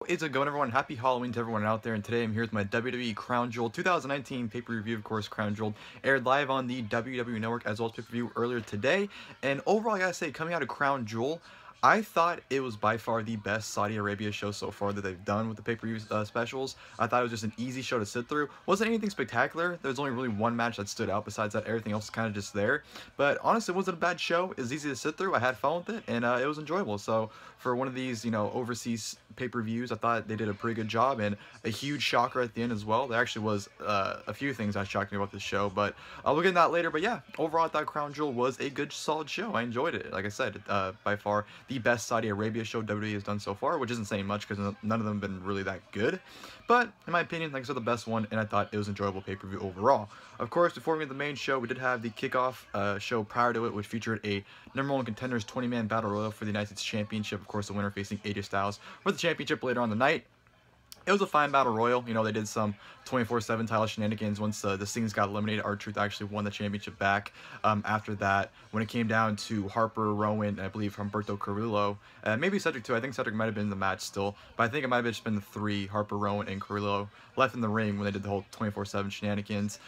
It's a going, everyone. Happy Halloween to everyone out there. And today I'm here with my WWE Crown Jewel 2019 pay-per-view, of course. Crown Jewel aired live on the WWE Network as well as pay-per-view earlier today. And overall, I gotta say, coming out of Crown Jewel, I thought it was by far the best Saudi Arabia show so far that they've done with the pay-per-view specials. I thought it was just an easy show to sit through. Wasn't anything spectacular. There was only really one match that stood out. Besides that, everything else is kind of just there. But honestly, it wasn't a bad show. It was easy to sit through. I had fun with it, and it was enjoyable. So for one of these, overseas pay-per-views, I thought they did a pretty good job, and a huge shocker at the end as well. There actually was a few things that shocked me about this show, but we'll get into that later. But yeah, overall, I thought Crown Jewel was a good, solid show. I enjoyed it. Like I said, by far the best Saudi Arabia show WWE has done so far, which isn't saying much because none of them have been really that good. But in my opinion, like I said, the best one, and I thought it was enjoyable pay-per-view overall. Of course, before we get to the main show, we did have the kickoff show prior to it, which featured a #1 Contenders 20-man Battle Royal for the United States Championship. Of course, the winner facing AJ Styles for the championship later on the night. It was a fine battle royal. They did some 24/7 title shenanigans. Once the Stings got eliminated, R-Truth actually won the championship back. After that, when it came down to Harper, Rowan, and I believe Humberto Carrillo, maybe Cedric too. I think Cedric might have been in the match still, but I think it might have just been the three, Harper, Rowan, and Carrillo, left in the ring when they did the whole 24/7 shenanigans.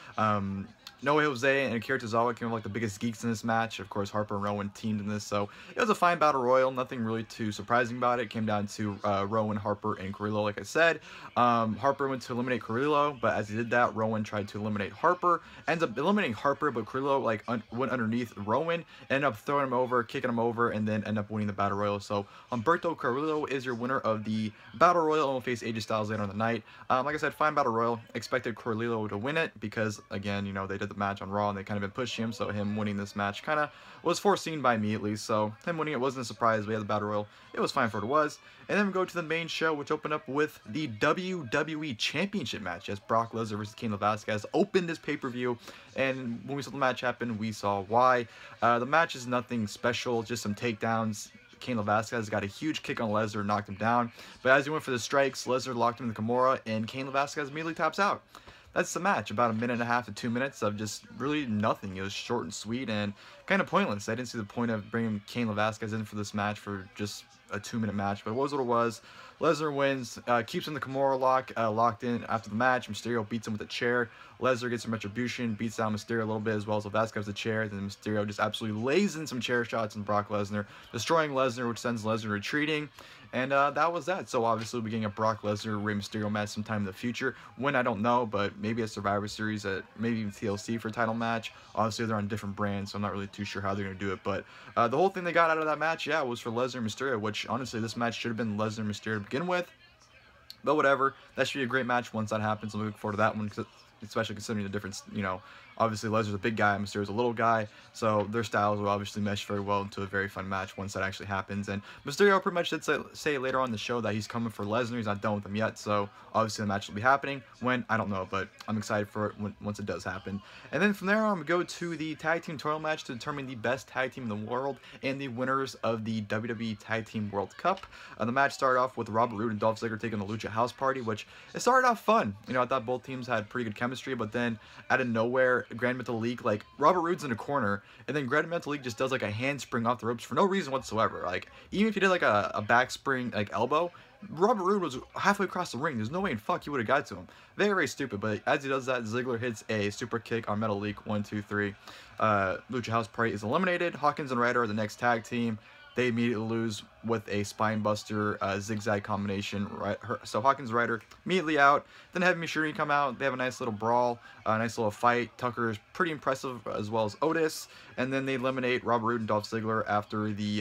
Noah Jose and Akira Tozawa came up like the biggest geeks in this match. Of course, Harper and Rowan teamed in this, so it was a fine battle royal. Nothing really too surprising about it. It came down to Rowan, Harper, and Carrillo, like I said. Harper went to eliminate Carrillo, but as he did that, Rowan tried to eliminate Harper. Ends up eliminating Harper, but Carrillo went underneath Rowan, ended up throwing him over, kicking him over, and then ended up winning the battle royal. So Humberto Carrillo is your winner of the battle royal and will face AJ Styles later on the night. Like I said, fine battle royal. Expected Carrillo to win it because, again, they did the match on Raw and they kind of been pushing him, so him winning this match kind of was foreseen by me at least. So him winning it wasn't a surprise. We had the battle royal. It was fine for what it was. And then we go to the main show, which opened up with the WWE Championship Match as Brock Lesnar versus Cain Velasquez opened this pay-per-view. And when we saw the match happen, we saw why. The match is nothing special, just some takedowns. Cain Velasquez got a huge kick on Lesnar, knocked him down. But as he went for the strikes, Lesnar locked him in the Kimura, and Cain Velasquez immediately taps out. That's the match, about 1.5 to 2 minutes of just really nothing. It was short and sweet and kind of pointless. I didn't see the point of bringing Cain Velasquez in for this match for just a 2-minute match, but it was what it was. Lesnar wins, keeps in the Kimura lock, locked in after the match. Mysterio beats him with a chair. Lesnar gets some retribution, beats down Mysterio a little bit as well as Velasquez with a chair. Then Mysterio just absolutely lays in some chair shots on Brock Lesnar, destroying Lesnar, which sends Lesnar retreating. And that was that. So obviously we'll be getting a Brock Lesnar Rey Mysterio match sometime in the future. When, I don't know, but maybe a Survivor Series, maybe even TLC for a title match. Obviously they're on different brands, so I'm not really too sure how they're going to do it. But the whole thing they got out of that match, yeah, was for Lesnar and Mysterio, which honestly this match should have been Lesnar and Mysterio to begin with. But whatever, that should be a great match once that happens. I'm looking forward to that one, especially considering the difference, obviously Lesnar's a big guy, Mysterio's a little guy, so their styles will obviously mesh very well into a very fun match once that actually happens. And Mysterio pretty much did say later on in the show that he's coming for Lesnar. He's not done with him yet, so obviously the match will be happening. When, I don't know, but I'm excited for it once it does happen. And then from there on, we go to the tag team title match to determine the best tag team in the world and the winners of the WWE Tag Team World Cup. The match started off with Roode and Dolph Ziggler taking the Lucha House Party, which it started off fun. I thought both teams had pretty good chemistry, but then out of nowhere, Grand Metal League, Robert Roode's in a corner, and then Grand Metal League just does a handspring off the ropes for no reason whatsoever. Even if he did a back spring elbow, Robert Roode was halfway across the ring. There's no way in fuck he would have got to him. Very, very stupid. But as he does that, Ziggler hits a super kick on Metal League. 1, 2, 3. Lucha House Party is eliminated. Hawkins and Ryder are the next tag team. They immediately lose with a spinebuster zigzag combination. So Hawkins and Ryder immediately out. Then Heavy Machinery come out. They have a nice little brawl, a nice little fight. Tucker is pretty impressive, as well as Otis. And then they eliminate Robert Roode and Dolph Ziggler after the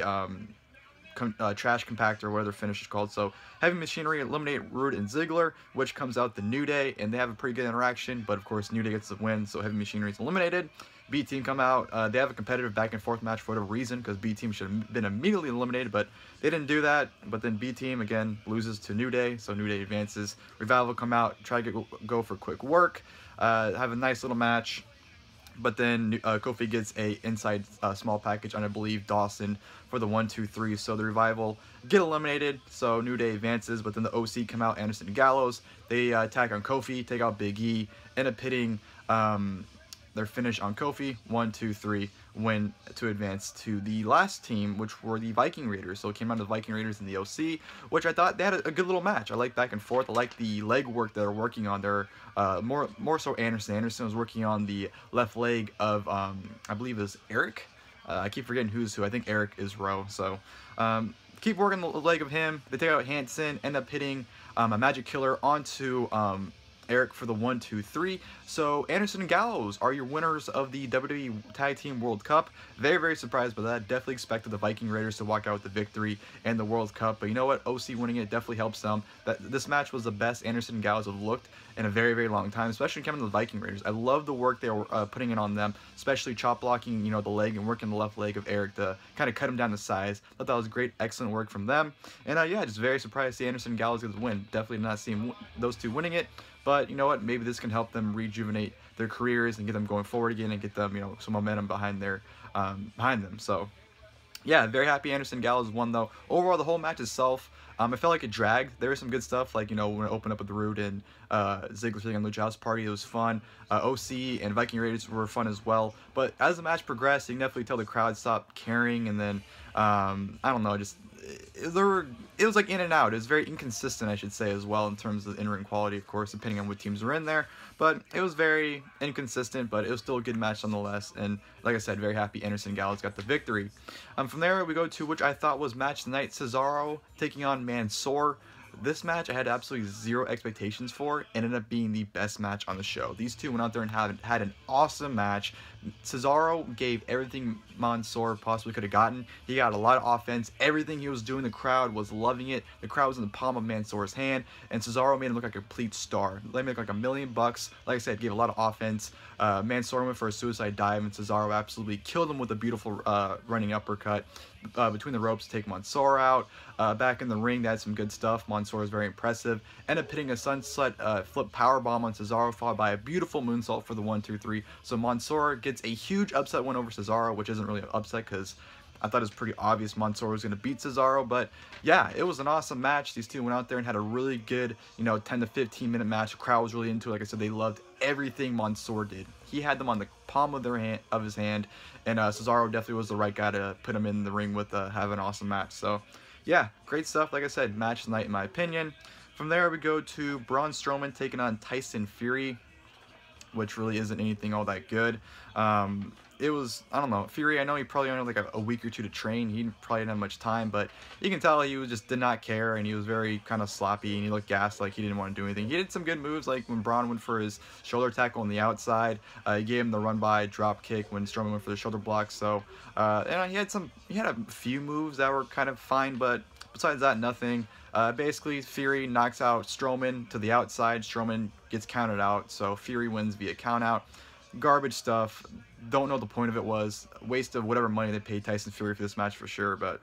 trash compactor, whatever their finish is called. So Heavy Machinery eliminate Rude and Ziggler, which comes out the New Day, and they have a pretty good interaction. But of course, New Day gets the win, so Heavy Machinery is eliminated. B Team come out. They have a competitive back and forth match for whatever reason, because B Team should have been immediately eliminated, but they didn't do that. But then B Team again loses to New Day, so New Day advances. Revival come out, try to go for quick work, have a nice little match. But then Kofi gets a inside small package on, I believe, Dawson for the 1, 2, 3. So the Revival get eliminated. So New Day advances. But then the OC come out, Anderson and Gallows. They attack on Kofi, take out Big E, end up hitting their finish on Kofi. 1, 2, 3. win to advance to the last team, which were the Viking Raiders. So it came out to the Viking Raiders and the OC, which I thought they had a good little match. I like back and forth. I like the leg work that they're working on. They're more so Anderson. Anderson was working on the left leg of I believe it was Eric. I keep forgetting who's who. I think Eric is Rowe. So keep working the leg of him. They take out Hansen, end up hitting a Magic Killer onto Eric for the 1, 2, 3. So Anderson and Gallows are your winners of the WWE Tag Team World Cup. Very, very surprised by that. Definitely expected the Viking Raiders to walk out with the victory and the World Cup. But you know what? OC winning it definitely helps them. This match was the best Anderson and Gallows have looked in a very, very long time, especially coming to the Viking Raiders. I love the work they were putting in on them, especially chop blocking, you know, the leg and working the left leg of Eric to kind of cut him down to size. Thought that was great, excellent work from them. And yeah, just very surprised to see Anderson and Gallows get the win. Definitely not seeing those two winning it. But you know what? Maybe this can help them rejuvenate their careers and get them going forward again and get them, you know, some momentum behind their behind them. So yeah, very happy Anderson Gallows won though. Overall, the whole match itself, I felt like it dragged. There was some good stuff, like, you know, when it opened up with Roode and Ziggler sitting on Lucha House Party, it was fun. OC and Viking Raiders were fun as well. But as the match progressed, you can definitely tell the crowd stopped caring, and then I don't know, just it was like in and out. It was very inconsistent, I should say, as well, in terms of in-ring quality, of course, depending on what teams were in there. But it was very inconsistent, but it was still a good match nonetheless. And like I said, very happy Anderson and Gallows got the victory. From there, we go to which I thought was match of the night, Cesaro taking on Mansoor. This match I had absolutely zero expectations for, and ended up being the best match on the show. These two went out there and had an awesome match. Cesaro gave everything Mansoor possibly could have gotten. He got a lot of offense. Everything he was doing, the crowd was loving it. The crowd was in the palm of Mansoor's hand, and Cesaro made him look like a complete star. Let him look like $1 million. Like I said, gave a lot of offense. Mansoor went for a suicide dive, and Cesaro absolutely killed him with a beautiful running uppercut between the ropes to take Mansoor out. Back in the ring, they had some good stuff. Mansoor was very impressive. Ended up hitting a sunset flip powerbomb on Cesaro, followed by a beautiful moonsault for the 1, 2, 3. So Mansoor gets a huge upset win over Cesaro, which isn't really an upset because I thought it was pretty obvious Mansoor was going to beat Cesaro. But yeah, it was an awesome match. These two went out there and had a really good, you know, 10 to 15 minute match. The crowd was really into it. Like I said, they loved everything Mansoor did. He had them on the palm of his hand, and Cesaro definitely was the right guy to put him in the ring with, have an awesome match. So yeah, great stuff. Like I said, match of the night in my opinion. From there, we go to Braun Strowman taking on Tyson Fury, which really isn't anything all that good. It was, I don't know, Fury, I know he probably only had like a week or two to train. He probably didn't have much time, but you can tell he just did not care, and he was very kind of sloppy, and he looked gassed, like he didn't want to do anything. He did some good moves, like when Braun went for his shoulder tackle on the outside. He gave him the run-by drop kick when Strowman went for the shoulder block. So, and he had a few moves that were kind of fine, but besides that, nothing. Basically, Fury knocks out Strowman to the outside. Strowman gets counted out, so Fury wins via countout. Garbage stuff. Don't know what the point of it was. Waste of whatever money they paid Tyson Fury for this match for sure, but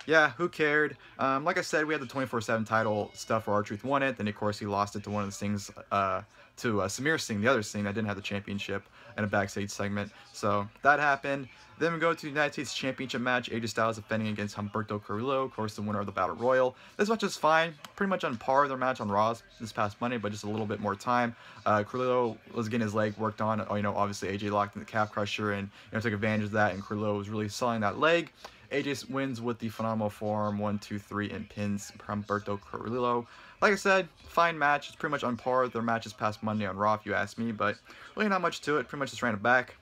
yeah, who cared? Like I said, we had the 24/7 title stuff where R-Truth won it. Then, of course, he lost it to one of the things, to Samir Singh, the other Singh that didn't have the championship, in a backstage segment. So that happened. Then we go to the United States Championship match. AJ Styles defending against Humberto Carrillo, of course, the winner of the Battle Royal. This match is fine. Pretty much on par with their match on Raw this past Monday, but just a little bit more time. Carrillo was getting his leg worked on. You know, obviously AJ locked in the calf crusher and, you know, took advantage of that, and Carrillo was really selling that leg. AJ wins with the phenomenal forearm 1, 2, 3 and pins Humberto Carrillo. Like I said, fine match. It's pretty much on par with their matches past Monday on Raw, if you ask me, but really not much to it. Pretty much just ran it back.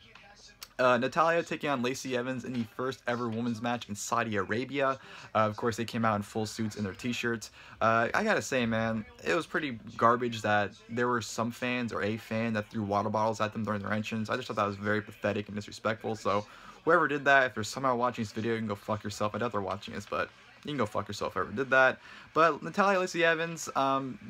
Natalya taking on Lacey Evans in the first ever women's match in Saudi Arabia. Of course, they came out in full suits and their t-shirts. I gotta say, man, it was pretty garbage that there were some fans or a fan that threw water bottles at them during their entrance. I just thought that was very pathetic and disrespectful. So whoever did that, if you're somehow watching this video, you can go fuck yourself. I doubt they're watching this, but you can go fuck yourself whoever did that. But Natalya, Lacey Evans,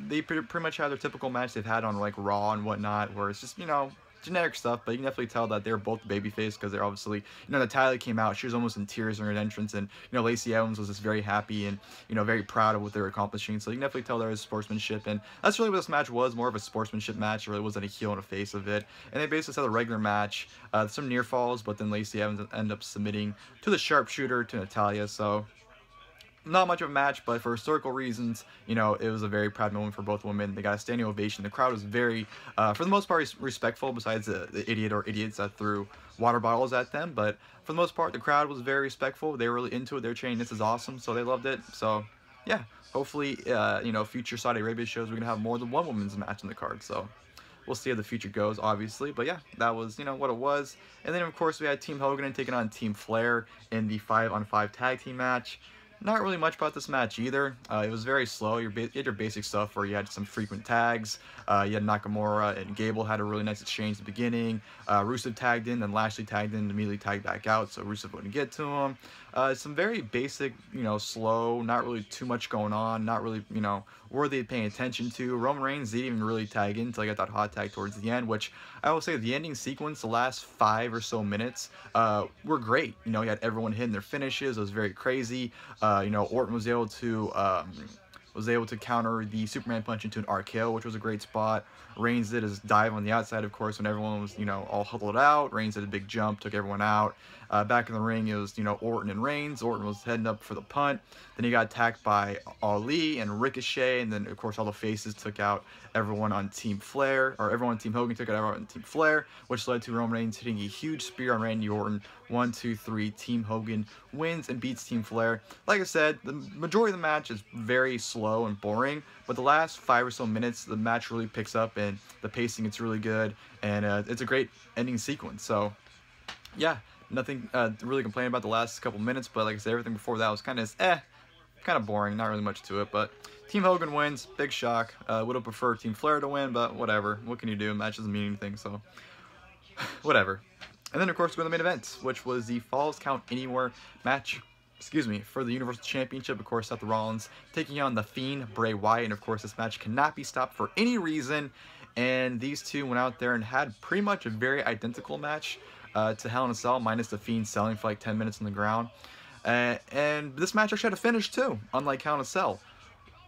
they pretty much have their typical match they've had on like Raw and whatnot, where it's just, you know, generic stuff, but you can definitely tell that they're both babyface because they're obviously, you know, Natalya came out, she was almost in tears during her entrance, and, you know, Lacey Evans was just very happy and, you know, very proud of what they were accomplishing. So you can definitely tell there is sportsmanship, and that's really what this match was, more of a sportsmanship match. It really wasn't a heel and a face of it. And they basically had a regular match, some near falls, but then Lacey Evans ended up submitting to the sharpshooter to Natalya. So not much of a match, but for historical reasons, you know, it was a very proud moment for both women. They got a standing ovation. The crowd was very, for the most part, respectful, besides the idiot or idiots that threw water bottles at them. But for the most part, the crowd was very respectful. They were really into it. They were chanting, "This is awesome," so they loved it. So, yeah, hopefully, you know, future Saudi Arabia shows, we're going to have more than one women's match on the card. So, we'll see how the future goes, obviously. But yeah, that was, you know, what it was. And then, of course, we had Team Hogan taking on Team Flair in the 5-on-5 tag team match. Not really much about this match either. It was very slow. You had your basic stuff where you had some frequent tags. You had Nakamura and Gable had a really nice exchange at the beginning. Rusev tagged in, then Lashley tagged in, and immediately tagged back out, so Rusev wouldn't get to him. Some very basic, you know, slow, not really too much going on, not really, you know, worthy of paying attention to. Roman Reigns didn't even really tag in until I got that hot tag towards the end, which I will say the ending sequence, the last 5 or so minutes, were great. You know, you had everyone hitting their finishes. It was very crazy. You know, Orton was able to counter the Superman punch into an RKO, which was a great spot. Reigns did his dive on the outside, of course, when everyone was, you know, all huddled out. Reigns did a big jump, took everyone out. Back in the ring, it was, you know, Orton and Reigns. Orton was heading up for the punt. Then he got attacked by Ali and Ricochet, and then, of course, all the faces took out everyone on Team Flair, or everyone on Team Hogan took out everyone on Team Flair, which led to Roman Reigns hitting a huge spear on Randy Orton. 1, 2, 3, Team Hogan wins and beats Team Flair. Like I said, the majority of the match is very slow and boring, but the last 5 or so minutes, the match really picks up, and the pacing, it's really good, and it's a great ending sequence. So, yeah, nothing to really complain about the last couple minutes, but like I said, everything before that was kind of boring, not really much to it. But Team Hogan wins, big shock. Would have preferred Team Flair to win, but whatever. What can you do? Match doesn't mean anything, so whatever. And then, of course, we go to the main event, which was the Falls Count Anywhere match, for the Universal Championship. Of course, Seth Rollins taking on The Fiend, Bray Wyatt, and of course, this match cannot be stopped for any reason. And these two went out there and had pretty much a very identical match to Hell in a Cell, minus The Fiend selling for like 10 minutes on the ground. And this match actually had a finish too, unlike Hell in a Cell.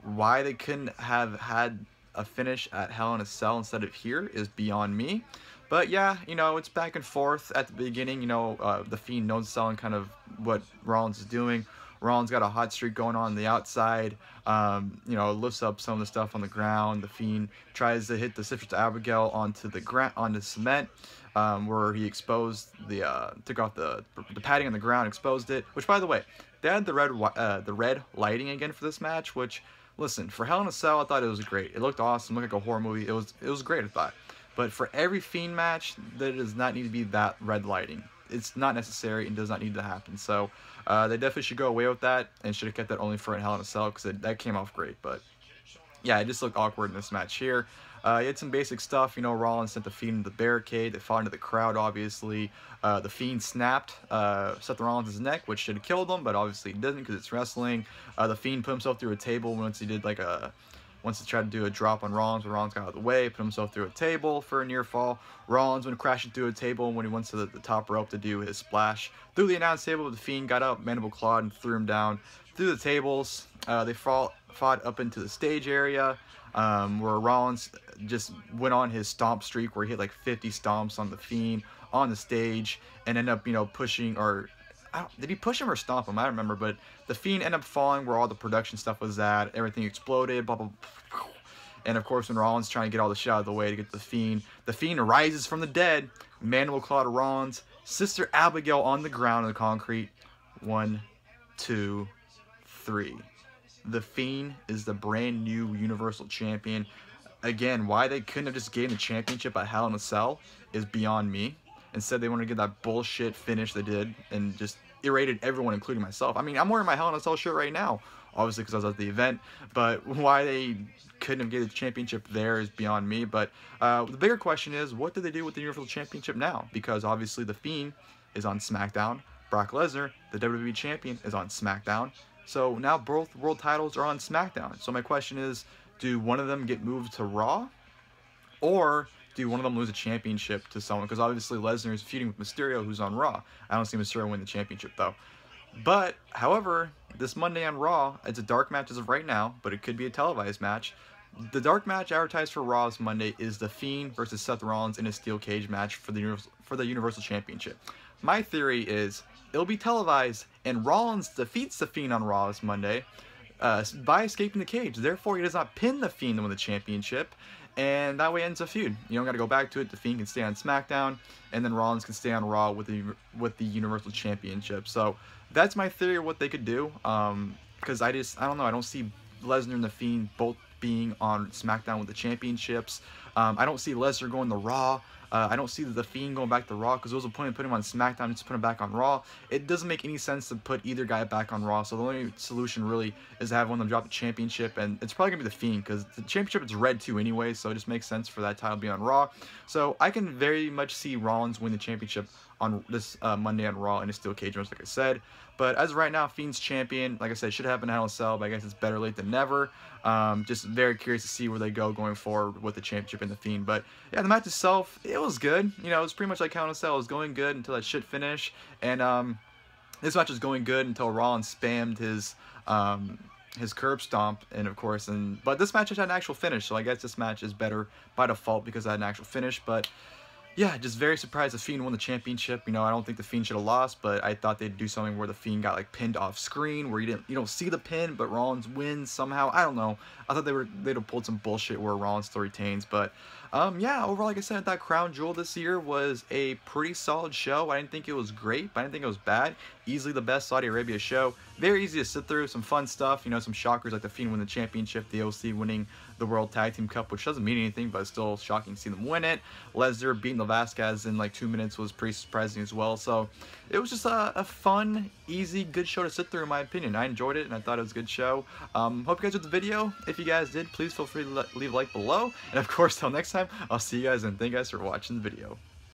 Why they couldn't have had a finish at Hell in a Cell instead of here is beyond me. But yeah, you know, it's back and forth at the beginning. You know, The Fiend knows selling kind of what Rollins is doing. Rollins got a hot streak going on the outside. You know, lifts up some of the stuff on the ground. The Fiend tries to hit the Sister Abigail onto the ground, onto cement, where he exposed took off the padding on the ground, exposed it. Which, by the way, they had the red lighting again for this match. Which, listen, for Hell in a Cell, I thought it was great. It looked awesome, looked like a horror movie. It was great, I thought. But for every Fiend match, there does not need to be that red lighting. It's not necessary and does not need to happen. So they definitely should go away with that and should have kept that only for Hell in a Cell, because that came off great. But yeah, it just looked awkward in this match here. He had some basic stuff. You know, Rollins sent The Fiend into the barricade. They fought into the crowd, obviously. The Fiend snapped Seth Rollins' neck, which should have killed him, but obviously it didn't because it's wrestling. The Fiend put himself through a table once he did once he tried to do a drop on Rollins, but Rollins got out of the way, put himself through a table for a near fall. Rollins went crashing through a table when he went to the top rope to do his splash. Through the announce table, The Fiend got up, mandible clawed, and threw him down through the tables. They fought up into the stage area, where Rollins just went on his stomp streak, where he hit like 50 stomps on The Fiend on the stage, and ended up, you know, pushing, or did he push him or stomp him? I don't remember, but The Fiend ended up falling where all the production stuff was at. Everything exploded, blah, blah, blah. And of course, when Rollins trying to get all the shit out of the way to get The Fiend rises from the dead, mandible claw to Rollins, Sister Abigail on the ground in the concrete. 1, 2, 3. The Fiend is the brand new Universal Champion. Again, why they couldn't have just gained the championship at Hell in a Cell is beyond me. Instead, they wanted to get that bullshit finish they did and just irritated everyone, including myself. I mean, I'm wearing my Hell in a Cell shirt right now, obviously because I was at the event. But why they couldn't have gained the championship there is beyond me. But the bigger question is, what do they do with the Universal Championship now? Because obviously The Fiend is on SmackDown. Brock Lesnar, the WWE Champion, is on SmackDown. So now both world titles are on SmackDown. So my question is, do one of them get moved to Raw? Or do one of them lose a championship to someone? Because obviously Lesnar is feuding with Mysterio, who's on Raw. I don't see Mysterio win the championship, though. But, however, this Monday on Raw, it's a dark match as of right now, but it could be a televised match. The dark match advertised for Raw this Monday is The Fiend versus Seth Rollins in a steel cage match for the Universal Championship. My theory is it'll be televised and Rollins defeats the Fiend on Raw this Monday by escaping the cage. Therefore, he does not pin the Fiend to win the championship, and that way ends a feud. You don't got to go back to it. The Fiend can stay on SmackDown, and then Rollins can stay on Raw with the Universal Championship. So that's my theory of what they could do. Because I don't know. I don't see Lesnar and the Fiend both being on SmackDown with the championships. I don't see Lesnar going to Raw. I don't see the Fiend going back to Raw, because there was a point of putting him on SmackDown and just put him back on Raw. It doesn't make any sense to put either guy back on Raw, so the only solution really is to have one of them drop the championship, and it's probably going to be the Fiend, because the championship is red too anyway, so it just makes sense for that title to be on Raw. So I can very much see Rollins win the championship on this Monday on Raw in a steel cage match, like I said. But as of right now, Fiend's champion. Like I said, should happen in Hell in a Cell, but I guess it's better late than never. Just very curious to see where they go going forward with the championship and the Fiend. But yeah, the match itself, it was good. You know, it was pretty much like Hell in a Cell. It was going good until that shit finished. And this match was going good until Rollins spammed his curb stomp, and of course, but this match had an actual finish, so I guess this match is better by default because I had an actual finish. But yeah, just very surprised the Fiend won the championship. You know, I don't think the Fiend should have lost, but I thought they'd do something where the Fiend got like pinned off screen, where you don't see the pin, but Rollins wins somehow. I don't know. I thought they'd have pulled some bullshit where Rollins still retains, but yeah, overall, like I said, I thought Crown Jewel this year was a pretty solid show. I didn't think it was great, but I didn't think it was bad. Easily the best Saudi Arabia show. Very easy to sit through. Some fun stuff. You know, some shockers like the Fiend win the championship, the OC winning the World Tag Team Cup, which doesn't mean anything, but it's still shocking to see them win it. Lesnar beating the Velasquez in like 2 minutes was pretty surprising as well. So it was just a fun, easy, good show to sit through in my opinion. I enjoyed it, and I thought it was a good show. Hope you guys enjoyed the video. If you guys did, please feel free to leave a like below. And of course, till next time, I'll see you guys, and thank you guys for watching the video.